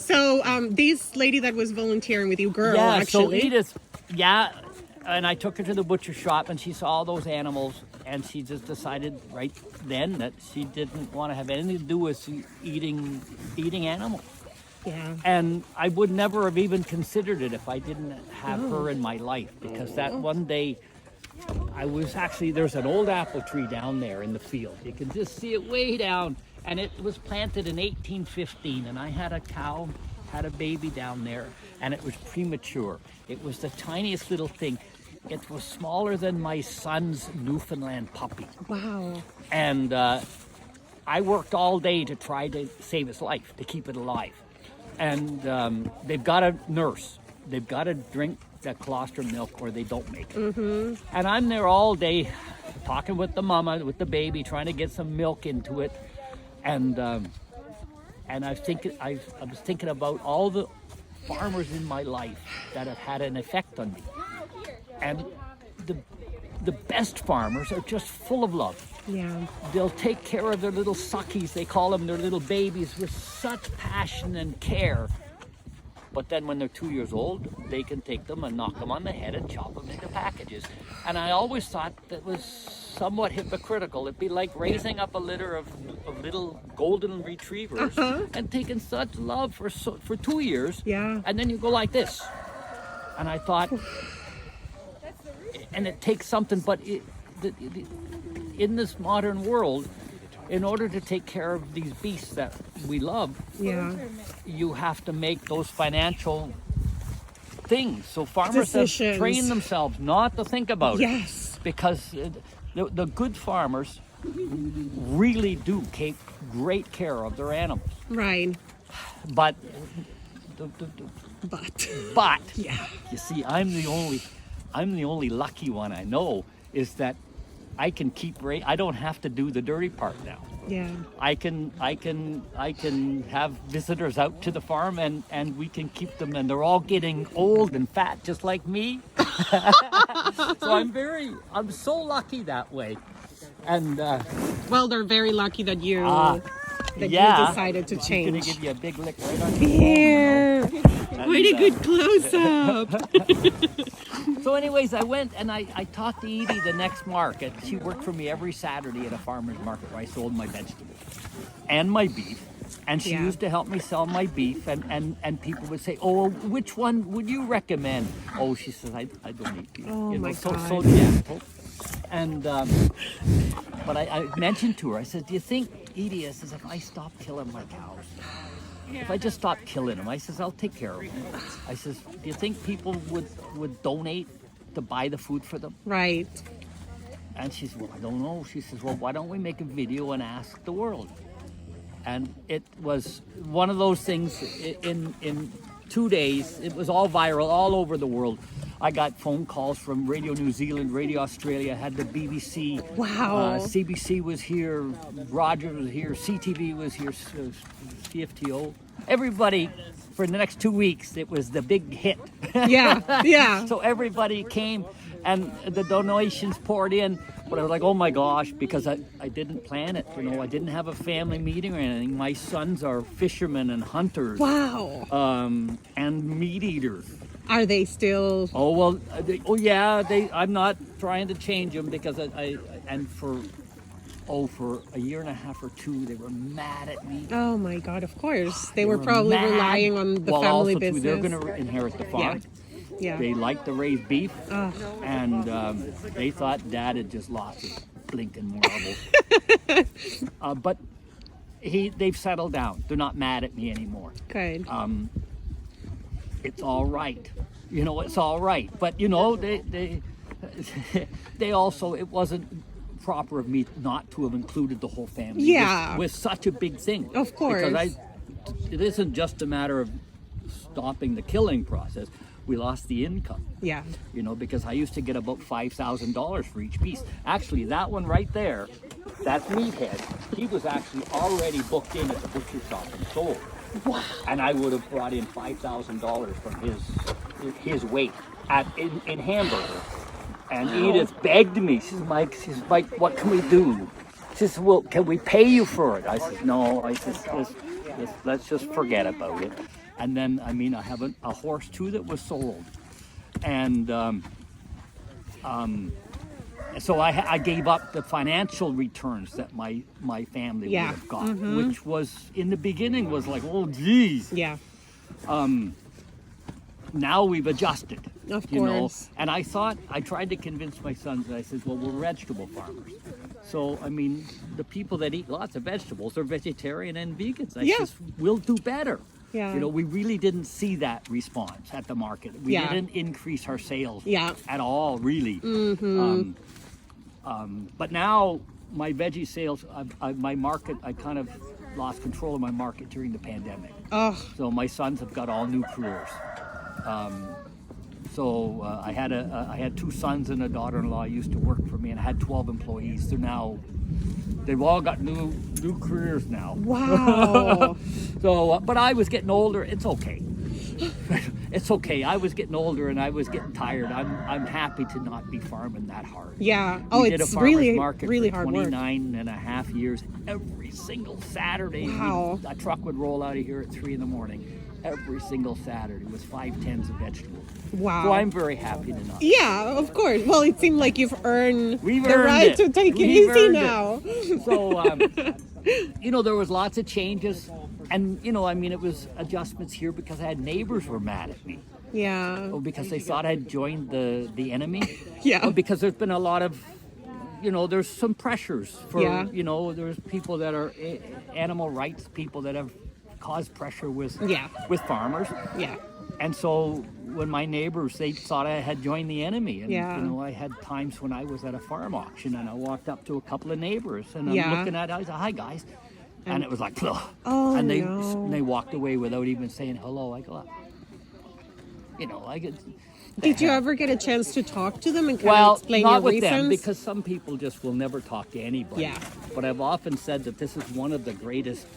So this lady that was volunteering with you, girl, Yeah, actually. so Edith, and I took her to the butcher shop and she saw all those animals and she just decided right then that she didn't want to have anything to do with eating animals. Yeah. And I would never have even considered it if I didn't have her in my life, because that one day I was actually, there's an old apple tree down there in the field. You can just see it way down, and it was planted in 1815, and I had a cow, had a baby down there, and it was premature. It was the tiniest little thing. It was smaller than my son's Newfoundland puppy. Wow. And I worked all day to try to save its life, to keep it alive. And they've got to nurse. They've got to drink that colostrum milk or they don't make it. Mm-hmm. And I'm there all day talking with the mama, with the baby, trying to get some milk into it. And I was thinking about all the farmers in my life that have had an effect on me. And the best farmers are just full of love. Yeah. They'll take care of their little suckies, they call them, their little babies, with such passion and care. But then when they're 2 years old, they can take them and knock them on the head and chop them into packages. And I always thought that was somewhat hypocritical. It'd be like raising up a litter of little golden retrievers and taking such love for 2 years. Yeah. And then you go like this. And I thought, and it takes something, but in this modern world, in order to take care of these beasts that we love, Yeah. you have to make those financial things. So farmers have Decisions. trained themselves not to think about it. Yes. Because the good farmers really do take great care of their animals. Right. But But. Yeah. you see, I'm the only lucky one I know, is that I can I don't have to do the dirty part now. Yeah. I can have visitors out to the farm and we can keep them, and they're all getting old and fat just like me. So I'm so lucky that way. And Well, they're very lucky that you you decided to I'm change. gonna give you a big lick right on the Here. Quite a good close-up. So anyways, I went and I talked to Edie the next market. She worked for me every Saturday at a farmer's market where I sold my vegetables and my beef. And she used to help me sell my beef, and people would say, oh, which one would you recommend? Oh, she says, I don't eat beef. Oh, my so God. gentle. And, but I mentioned to her, I said, do you think, Edie, I says, if I stop killing my cows, if I just stop killing them, I says, I'll take care of them. I says, do you think people would donate to buy the food for them? Right. And she said, well, I don't know. She says, well, why don't we make a video and ask the world? And it was one of those things. In 2 days, it was all viral all over the world. I got phone calls from Radio New Zealand, Radio Australia, had the BBC. Wow. CBC was here, Rogers was here, CTV was here, CFTO. Everybody, for the next 2 weeks, it was the big hit. Yeah. Yeah. So everybody came and the donations poured in. But I was like, oh my gosh, because I didn't plan it. I didn't have a family meeting or anything. My sons are fishermen and hunters. Wow. And meat eaters. Are they still? Oh, well, I'm not trying to change them because for a year and a half or two, they were mad at me. Oh my God! Of course, they were probably relying on the family also, business. They're going to inherit the farm. Yeah. They like to raise beef, and they thought Dad had just lost his blinking marbles. But they've settled down. They're not mad at me anymore. Good. It's all right. It's all right. But they also, it wasn't proper of me not to have included the whole family. Yeah. With such a big thing. Of course. Because it isn't just a matter of stopping the killing process. We lost the income. Yeah. Because I used to get about $5,000 for each piece. Actually, that one right there, that's Meathead. He was actually already booked in at the butcher shop and sold. Wow. And I would have brought in $5,000 from his weight in hamburger. And Edith begged me. She's Mike, what can we do? She says, well, can we pay you for it? I said, no. I said, let's just forget about it. And then, I mean, I have a horse too that was sold. And so I gave up the financial returns that my family would have got, which was, in the beginning, was like, oh, geez. Yeah. Now we've adjusted, Of you know. course. And I tried to convince my sons, and I said, well, we're vegetable farmers. So, I mean, the people that eat lots of vegetables are vegetarian and vegans. I said, we'll do better. Yeah. You know, we really didn't see that response at the market. We didn't increase our sales at all, really. But now my veggie sales, my market, I kind of lost control of my market during the pandemic. Oh. So my sons have got all new careers. I had 2 sons and a daughter-in-law used to work for me, and I had 12 employees. They've all got new careers now. Wow. So, but I was getting older. It's okay. It's okay. I was getting older and I was getting tired. I'm happy to not be farming that hard. Yeah. We did a farmer's market really for hard 29 and a half years. Every single Saturday, Wow. a truck would roll out of here at 3 a.m. Every single Saturday with 5 tons of vegetables. Wow. So I'm very happy to not. Yeah, of course. Well, it seemed like you've earned We've the earned right it. to take it We've easy earned now. So, you know, there was lots of changes. And, you know, I mean, it was adjustments here because I had neighbors were mad at me. Yeah. Oh, because they thought I'd joined the enemy. Yeah. Oh, because there's been a lot of, you know, there's some pressures for, you know, there's people that are animal rights people that have caused pressure with farmers. Yeah. And so when my neighbors, they thought I had joined the enemy. And, you know, I had times when I was at a farm auction and I walked up to a couple of neighbors and I'm looking at it, I said, hi guys. And it was like, ugh. Oh, and they no. they walked away without even saying hello. I go, you know, I get. Did you ever get a chance to talk to them and kind of Well, explain not your with reasons? them, because some people just will never talk to anybody. Yeah. But I've often said that this is one of the greatest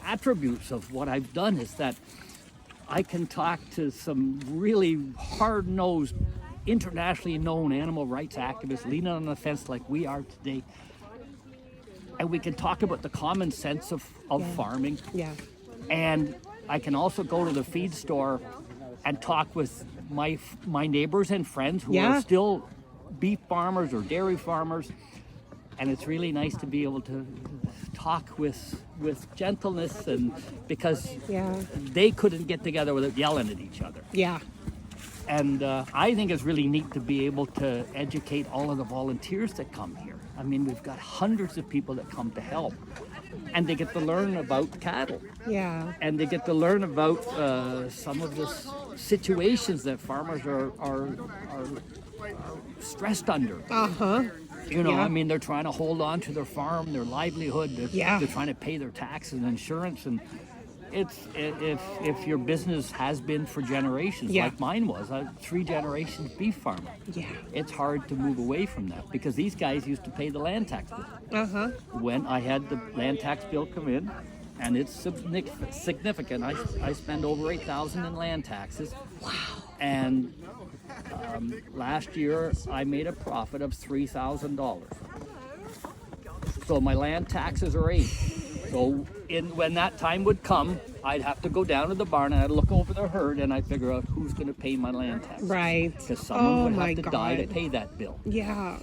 attributes of what I've done is that I can talk to some really hard-nosed, internationally known animal rights activists leaning on the fence like we are today. And we can talk about the common sense of farming. Yeah. And I can also go to the feed store and talk with my neighbors and friends who are still beef farmers or dairy farmers. And it's really nice to be able to talk with gentleness, and because they couldn't get together without yelling at each other. Yeah. And I think it's really neat to be able to educate all of the volunteers that come here. I mean, we've got hundreds of people that come to help, and they get to learn about cattle. Yeah. And they get to learn about some of the situations that farmers are stressed under. Uh-huh. You know, I mean, they're trying to hold on to their farm, their livelihood. They're trying to pay their taxes and insurance, and if your business has been for generations, like mine was, 3 generations beef farmer. Yeah. It's hard to move away from that because these guys used to pay the land tax bill. Uh-huh. When I had the land tax bill come in, and it's significant. I spend over $8,000 in land taxes. Wow. And last year I made a profit of $3,000. So my land taxes are $8,000. So when that time would come, I'd have to go down to the barn and I'd look over the herd and I'd figure out who's going to pay my land tax. Right. Because someone would have to die to pay that bill. Yeah.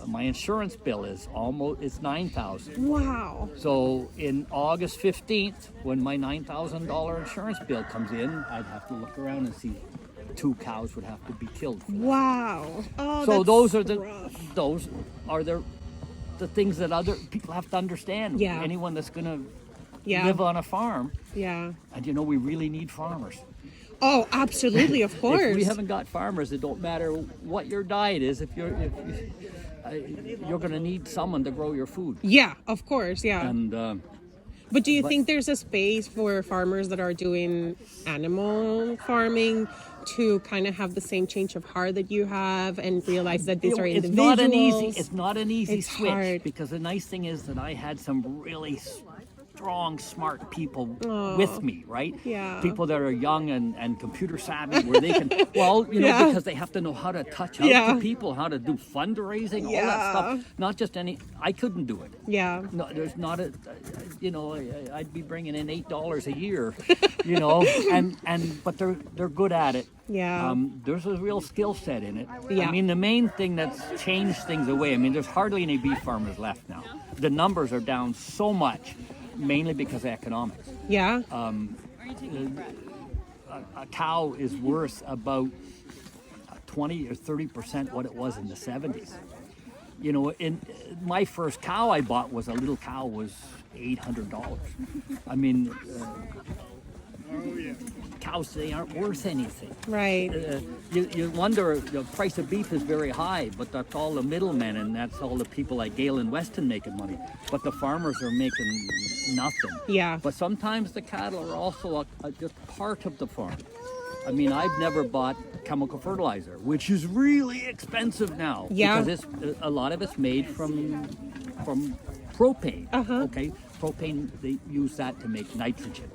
My insurance bill is $9,000. Wow. So in August 15th, when my $9,000 insurance bill comes in, I'd have to look around and see 2 cows would have to be killed. Wow. Oh, so that's those are the things that other people have to understand. Yeah. Anyone that's going to live on a farm. Yeah. And you know, we really need farmers. Oh, absolutely, of course. If we haven't got farmers, it don't matter what your diet is. If you're going to need someone to grow your food. Yeah, of course, yeah. And but do you think there's a space for farmers that are doing animal farming to kind of have the same change of heart that you have and realize that these are individuals? It's not an easy switch hard. because the nice thing is that I had some really strong, smart people with me, right? Yeah. People that are young and computer savvy, where they can, Yeah. because they have to know how to touch out Yeah. to people, how to do fundraising, all that Yeah. stuff. Not just I couldn't do it. Yeah. No, there's not a, I'd be bringing in $8 a year, but they're good at it. Yeah. There's a real skill set in it. Yeah. I mean, the main thing that's changed things away, there's hardly any beef farmers left now. The numbers are down so much, mainly because of economics. Yeah. A cow is worth about 20 or 30% what it was in the 70s. In my first cow I bought was a little cow, was $800. Cows, they aren't worth anything. Right. You wonder, the price of beef is very high, but that's all the middlemen, and that's all the people like Gale and Weston making money. But the farmers are making nothing. Yeah. But sometimes the cattle are also just part of the farm. I've never bought chemical fertilizer, which is really expensive now. Yeah. Because a lot of it's made from propane. Uh-huh. Okay. Propane, they use that to make nitrogen,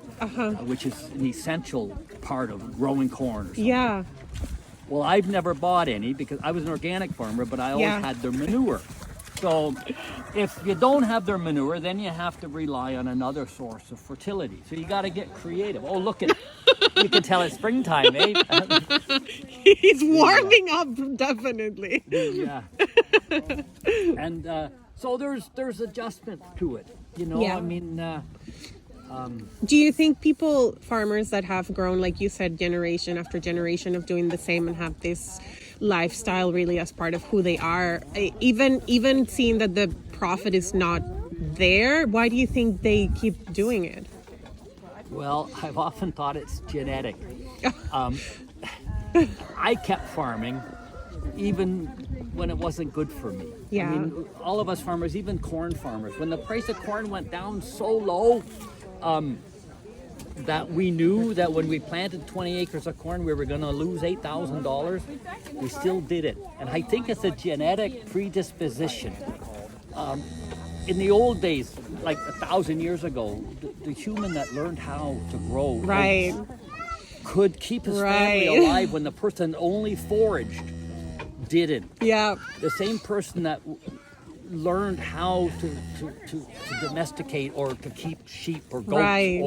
which is an essential part of growing corn or something. Yeah. Well, I've never bought any because I was an organic farmer, but I always had their manure. So if you don't have their manure, then you have to rely on another source of fertility. So you got to get creative. Oh, look at you can tell it's springtime, eh? He's warming up, definitely. Yeah. And so there's adjustments to it. Yeah. Do you think farmers that have grown, like you said, generation after generation of doing the same and have this lifestyle really as part of who they are, even seeing that the profit is not there, why do you think they keep doing it? Well, I've often thought it's genetic. I kept farming even when it wasn't good for me. Yeah. All of us farmers, even corn farmers, when the price of corn went down so low, that we knew that when we planted 20 acres of corn, we were going to lose $8,000. We still did it. And I think it's a genetic predisposition. In the old days, like 1,000 years ago, the human that learned how to grow Right. could keep his family alive when the person only foraged didn't. Yeah. The same person that learned how to domesticate or to keep sheep or goats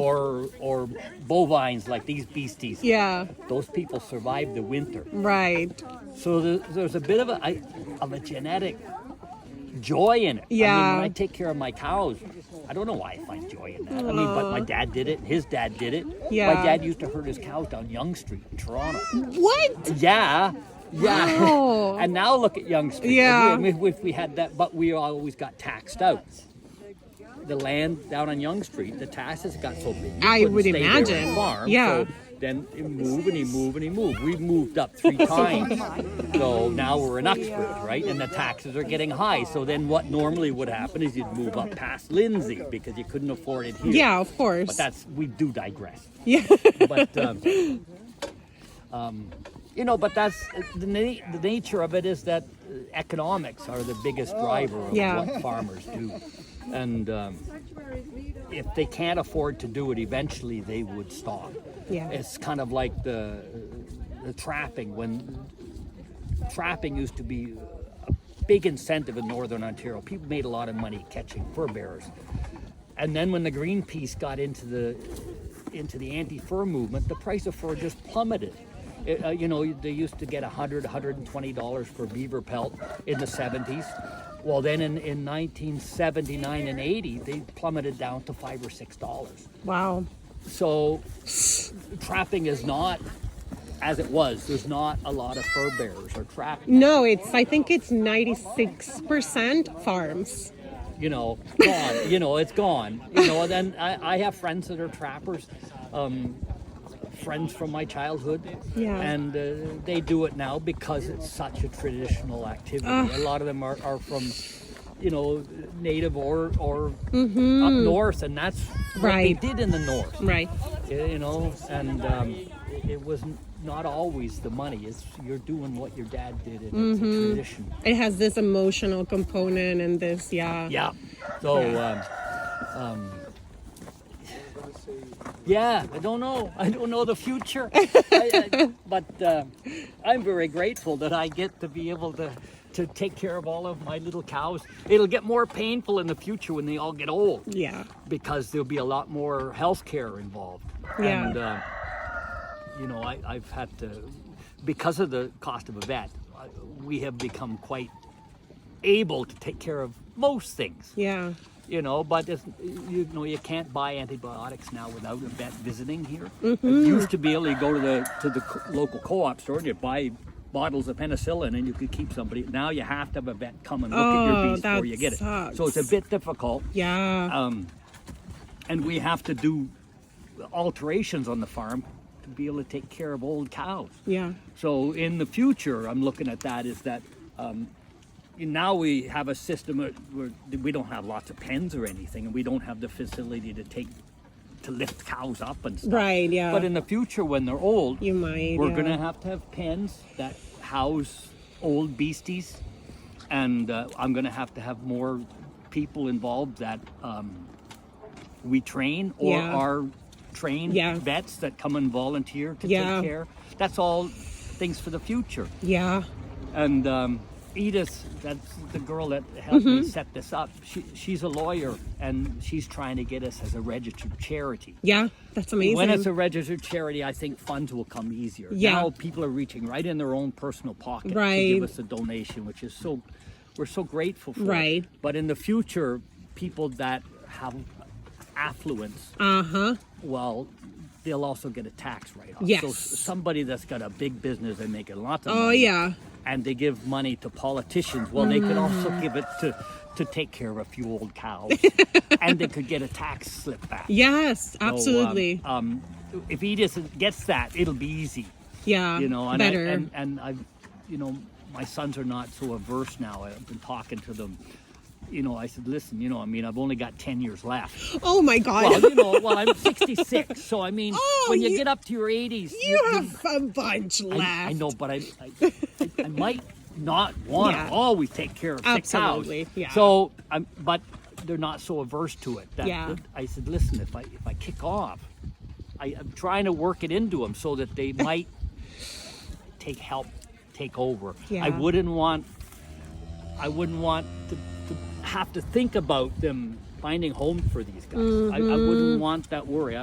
or bovines like these beasties. Yeah. Those people survived the winter. Right. So there's a bit of a genetic joy in it. Yeah. When I take care of my cows, I don't know why I find joy in that. But my dad did it. His dad did it. Yeah. My dad used to herd his cows down Yonge Street in Toronto. What? Yeah. Yeah. Wow. And now look at Yonge Street. Yeah. If we had that, but we always got taxed out. The land down on Yonge Street, the taxes got so big. I would stay there imagine. and farm, Yeah. So then he moved and he moved and he moved. We've moved up 3 times. So now we're in Uxbridge, right? And the taxes are getting high. So then what normally would happen is you'd move up past Lindsay because you couldn't afford it here. Yeah, of course. But we do digress. Yeah. But but that's the nature of it is that economics are the biggest driver of what farmers do, and if they can't afford to do it, eventually they would stop. Yeah. It's kind of like the trapping. When trapping used to be a big incentive in Northern Ontario, people made a lot of money catching fur bearers, and then when the Greenpeace got into the anti-fur movement, the price of fur just plummeted. They used to get $100, $120 for beaver pelt in the 70s. Well, then in 1979 and 80, they plummeted down to $5 or $6. Wow. So trapping is not as it was. There's not a lot of fur bearers or trapping. No, I think it's 96% farms. Gone. It's gone. Then I have friends that are trappers. Friends from my childhood, and they do it now because it's such a traditional activity. A lot of them are from, native or up north, and that's what they did in the north. Right. And it was not always the money. You're doing what your dad did, and it's a tradition. It has this emotional component and this, Yeah. So. Yeah, I don't know. I don't know the future. But I'm very grateful that I get to be able to take care of all of my little cows. It'll get more painful in the future when they all get old. Yeah. Because there'll be a lot more health care involved. Yeah. And, you know, I've had to, because of the cost of a vet, we have become quite able to take care of most things. Yeah. You know, but you know, you can't buy antibiotics now without a vet visiting here. Mm-hmm. You used to be able to go to the local co-op store and you buy bottles of penicillin and you could keep somebody. Now you have to have a vet come and look at your beast before you get it. Sucks. So it's a bit difficult. Yeah. And we have to do alterations on the farm to be able to take care of old cows. Yeah. So in the future, I'm looking at that is that now we have a system where we don't have lots of pens or anything, and we don't have the facility to lift cows up and stuff. Right, yeah. But in the future, when they're old, You might. we're yeah. going to have pens that house old beasties, and I'm going to have more people involved that we train or Yeah. are trained Yeah. vets that come and volunteer to Yeah. take care. That's all things for the future. Yeah. And Edith, that's the girl that helped Mm-hmm. me set this up. She's a lawyer, and she's trying to get us as a registered charity. Yeah. That's amazing. When it's a registered charity, I think funds will come easier. Yeah. Now people are reaching right in their own personal pocket to Right. give us a donation, which is we're so grateful for. Right. But in the future, people that have affluence, well, they'll also get a tax write-off. Yes. So somebody that's got a big business and making lots of Oh, money, yeah. and they give money to politicians, well, they could also give it to take care of a few old cows, and they could get a tax slip back. Yes, So, absolutely. if Edith gets that, it'll be easy, yeah. you know. And Better. I've, you know, my sons are not so averse now. I've been talking to them. You know, I said, listen, you know, I mean, I've only got 10 years left. Oh my God. Well, you know, I'm 66, so I mean, Oh, when you you- get up to your 80s, you have a bunch left. I know, but I might not want Yeah. to always take care of sick Absolutely, cows. yeah. So, but they're not so averse to it. Yeah. I said, listen, if I kick off, I'm trying to work it into them so that they might take over. Yeah. I wouldn't want to have to think about them finding homes for these guys. I wouldn't want that worry.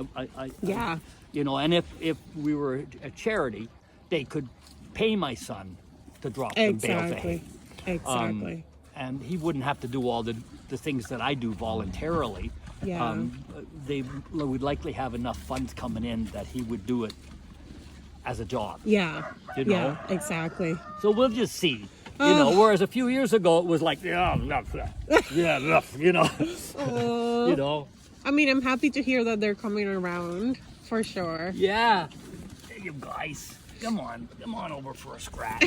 Yeah. You know, and if we were a charity, they could pay my son to drop them bales of hay. Exactly. And he wouldn't have to do all the things that I do voluntarily. Yeah. They would likely have enough funds coming in that he would do it as a job. Yeah. You know? Yeah, exactly. So we'll just see. You know, whereas a few years ago it was like, yeah, you know. You know. I mean, I'm happy to hear that they're coming around for sure. Yeah. Hey, you guys, come on over for a scratch.